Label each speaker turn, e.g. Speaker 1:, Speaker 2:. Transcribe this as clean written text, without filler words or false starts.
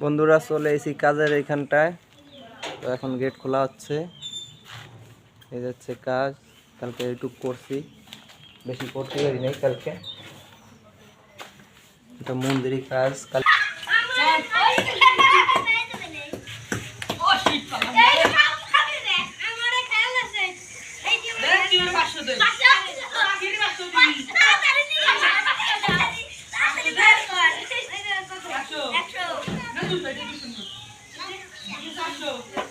Speaker 1: বন্ধুরা চলে এসেছি কাজের এইখানটায়। তো এখন গেট খোলা হচ্ছে, এই যাচ্ছে কাজ। কালকে ইউটিউব করছি, বেশি করতে পারি নাই কালকে। এটা মন্দিরই কাজ।
Speaker 2: Action!